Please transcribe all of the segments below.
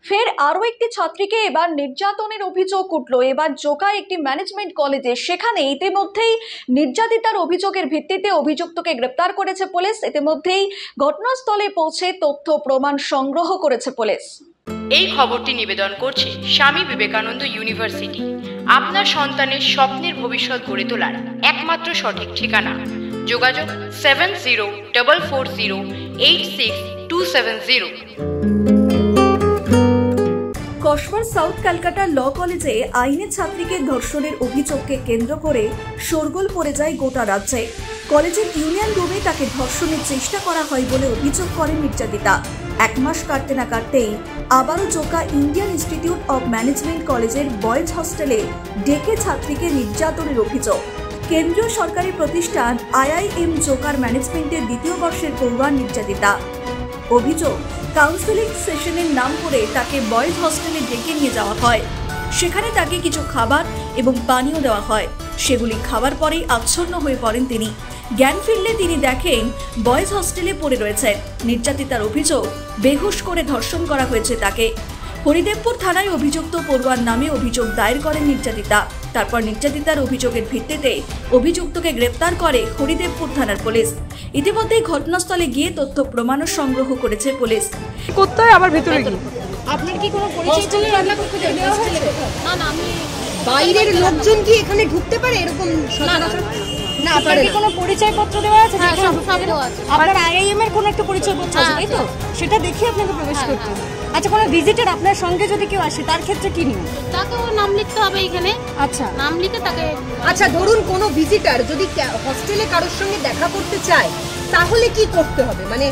ফের আরো একটি ছাত্রীকে এবার নির্যাতনের অভিযোগ উঠল। এবার জোকা একটি ম্যানেজমেন্ট কলেজে, সেখানে ইতিমধ্যেই নির্যাতিতার অভিযোগের ভিত্তিতে অভিযুক্তকে গ্রেপ্তার করেছে পুলিশ। ইতিমধ্যেই ঘটনাস্থলে পৌঁছে তথ্য প্রমাণ সংগ্রহ করেছে পুলিশ। এই খবরটি নিবেদন করছে স্বামী বিবেকানন্দ ইউনিভার্সিটি। আপনার সন্তানের স্বপ্নের ভবিষ্যৎ গড়ে তোলার একমাত্র সঠিক ঠিকানা। যোগাযোগ 7044086270। কসবার সাউথ ক্যালকাটা ল কলেজে আইনের ছাত্রীকে ধর্ষণের অভিযোগকে কেন্দ্র করে শোরগোল পড়ে যায় গোটা রাজ্যে। কলেজের ইউনিয়ন রুমে তাকে ধর্ষণের চেষ্টা করা হয় বলে অভিযোগ করেন নির্যাতিতা। এক মাস কাটতে না কাটতেই আবারও Joka Indian institute of management কলেজের বয়েজ হস্টেলে ডেকে ছাত্রীকে নির্যাতনের অভিযোগ। কেন্দ্রীয় সরকারি প্রতিষ্ঠান IIM জোকার ম্যানেজমেন্টের দ্বিতীয় বর্ষের পড়ুয়া নির্যাতিতা। অভিযোগ, কাউন্সেলিং সেশনের নাম করে তাকে বয়েজ হস্টেলে ডেকে নিয়ে যাওয়া হয়। সেখানে তাকে কিছু খাবার এবং পানীয় দেওয়া হয়। সেগুলি খাবার পরেই আচ্ছন্ন হয়ে পড়েন তিনি। জ্ঞান ফিরলে তিনি দেখেন বয়েজ হস্টেলে পড়ে রয়েছেন। নির্যাতিতার অভিযোগ, বেহুশ করে ধর্ষণ করা হয়েছে তাকে। হরিদেবপুর থানায় অভিযুক্ত পড়ুয়ার নামে অভিযোগ দায়ের করেন নির্যাতিতা। তারপর নির্যাতিতার অভিযোগের ভিত্তিতে অভিযুক্তকে গ্রেপ্তার করে হরিদেবপুর থানার পুলিশ। ইতিমধ্যেই ঘটনাস্থলে গিয়ে তথ্য প্রমাণ সংগ্রহ করেছে পুলিশ। কোথায় আবার ভেতরে গিয়ে আপনার কি কোনো পরিচয় ছিল? না না, আমি বাইরের লোকজন কি এখানে ঢুকতে পারে এরকম? না, আপনার কি কোনো পরিচয়পত্র দেওয়া আছে? হ্যাঁ, সব দেওয়া আছে। আপনার IIM এর কোনো একটা পরিচয়পত্র আছে, তাই তো? সেটা দেখে আপনাকে প্রবেশ করতে হবে। আচ্ছা, কোনো ভিজিটার আপনার সঙ্গে যদি কেউ আসে তার ক্ষেত্রে কি নিয়ম? তাকেও নাম লিখতে হবে এখানে। আচ্ছা, নাম লিখে তাকে। আচ্ছা, ধরুন কোনো ভিজিটার যদি হস্টেলে কারোর সঙ্গে দেখা করতে চায় তাহলে কি করতে হবে? মানে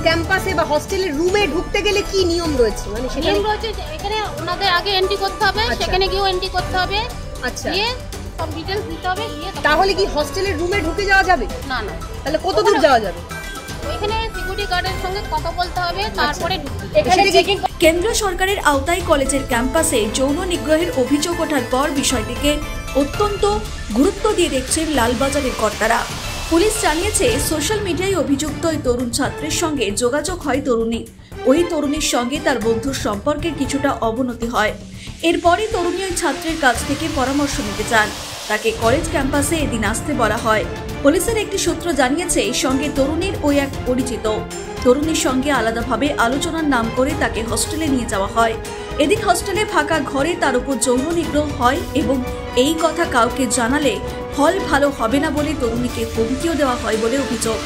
ক্যাম্পাসে বা হস্টেলের রুমে ঢুকতে গেলে কি নিয়ম রয়েছে? মানে নিয়ম রয়েছে এখানে ওনাদের আগে এন্ট্রি করতে হবে, সেখানে গিয়েও এন্ট্রি করতে হবে। আচ্ছা, দিয়ে সব ডিটেইলস দিতে হবে। তাহলে কি হস্টেলের রুমে ঢুকে যাওয়া যাবে? না না। তাহলে কত দূর যাওয়া যাবে? এখানে সিকিউরিটি গার্ডের সঙ্গে কথা বলতে হবে, তারপরে কেন্দ্র সরকারের আওতায় কলেজের ক্যাম্পাসে যৌন নিগ্রহের অভিযোগ ওঠার পর বিষয়টিকে অত্যন্ত গুরুত্ব দিয়ে দেখছেন লালবাজারের কর্তারা। পুলিশ জানিয়েছে, সোশ্যাল মিডিয়ায় অভিযুক্ত ওই তরুণ ছাত্রের সঙ্গে যোগাযোগ হয় তরুণী। ওই তরুণীর সঙ্গে তার বন্ধুর সম্পর্কের কিছুটা অবনতি হয়। এরপরই তরুণী ওই ছাত্রের কাছ থেকে পরামর্শ নিতে চান। তাকে কলেজ ক্যাম্পাসে এদিন আসতে বলা হয়। পুলিশের একটি সূত্র জানিয়েছে, সঙ্গে তরুণীর ওই এক পরিচিত। তরুণীর সঙ্গে আলাদাভাবে আলোচনার নাম করে তাকে হস্টেলে নিয়ে যাওয়া হয়। এদিন হস্টেলে ফাঁকা ঘরে তার উপর যৌন নিগ্রহ হয় এবং এই কথা কাউকে জানালে ফল ভালো হবে না বলে তরুণীকে হুমকিও দেওয়া হয় বলে অভিযোগ।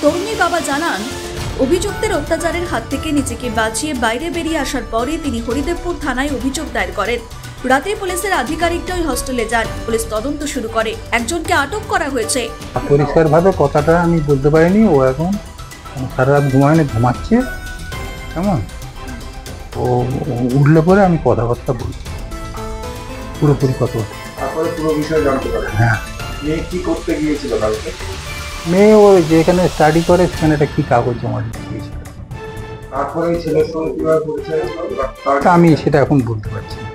তরুণীর বাবা জানান, অভিযুক্তের অত্যাচারের হাত থেকে নিজেকে বাঁচিয়ে বাইরে বেরিয়ে আসার পরে তিনি হরিদেবপুর থানায় অভিযোগ দায়ের করেন। রাতে পুলিশের আধিকারিকরা ওই হস্টেলে যান। পুলিশ তদন্ত শুরু করে। একজনকে আটক করা হয়েছে। পরিষ্কারভাবে কথাটা আমি বলতে পারিনি। ও এখন সারা রাত ঘুমাচ্ছে, কেমন ও উঠলে পরে আমি কথাবার্তা বলছি, পুরোপুরি কথাবার্তা। তারপরে পুরো বিষয় জানতে পারে। হ্যাঁ, মেয়ে কি করতে গিয়েছিল কালকে? মেয়ে ও যেখানে স্টাডি করে সেখানে একটা কি কাগজ জমা দিতে গিয়েছিল। তারপরে এই ছেলের সঙ্গে কিভাবে পরিচয় হলো আমি সেটা এখন বলতে পারছি না।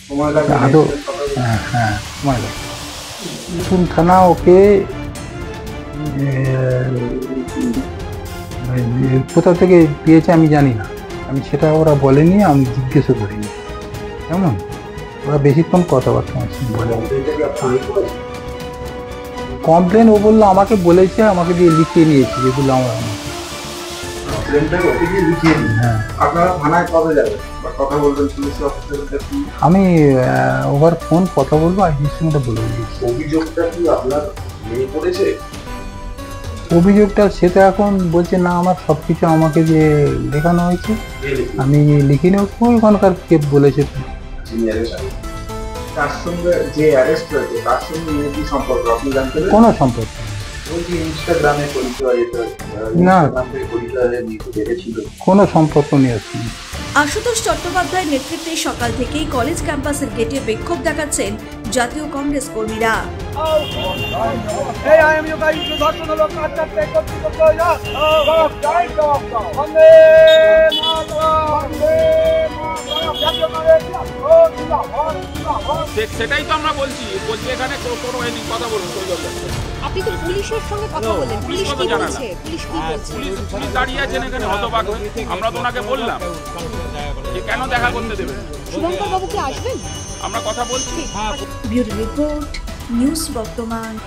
সময় লাগে আদৌ হ্যাঁ সময় লাগে। নতুন থানা ওকে কোথা থেকে পেয়েছে আমি জানি না। আমি সেটা ওরা বলেনি, আমি জিজ্ঞেসও করিনি। কেমন ওরা বেশিক্ষণ কথাবার্তা বলে। কমপ্লেন ও বললো আমাকে বলেছে, আমাকে দিয়ে লিখিয়ে নিয়েছি যেগুলো আমার। হ্যাঁ, আপনারা থানায় কবে যাবেন বা কথা বলবেন পুলিশ অফিসারদের? আমি ওভার ফোন কথা বলবো, আইজির সঙ্গে বলে দিয়েছি। অভিযোগটা কি আপনার মেয়ে করেছে? অভিযোগটা সেটা এখন বলছে না, আমার সবকিছু আমাকে যে লেখানো হয়েছে আমি লিখিনি। ওখানকার কে বলেছে তার সঙ্গে যে অ্যারেস্ট হয়েছে তার সঙ্গে মেয়ে কি সম্পর্ক আপনি জানতে? কোনো সম্পর্ক বলছি ইনস্টাগ্রামে পরিচয়, না পরিচয় বেড়েছিল, কোনো সম্পর্ক নিয়ে আসছি। আশুতোষ চট্টোপাধ্যায়ের নেতৃত্বে সকাল থেকেই কলেজ ক্যাম্পাসের গেটে বিক্ষোভ দেখাচ্ছেন জাতীয় কংগ্রেস কর্মীরা। সেটাই তো আমরা বলছি এখানে কোনো কথা বলুন। আপনি তো পুলিশের সঙ্গে কথা বলেন, পুলিশ কি বলছে? পুলিশ কি বলছে? পুলিশ দাঁড়িয়ে আছেন এখানে হতবাক হয়ে। আমরা তো ওনাকে বললাম যে কেন দেখা করতে দেবেন। শুভঙ্কর বাবু কি আসবেন? আমরা কথা বলছি। ব্যুরো রিপোর্ট, নিউজ বর্তমান।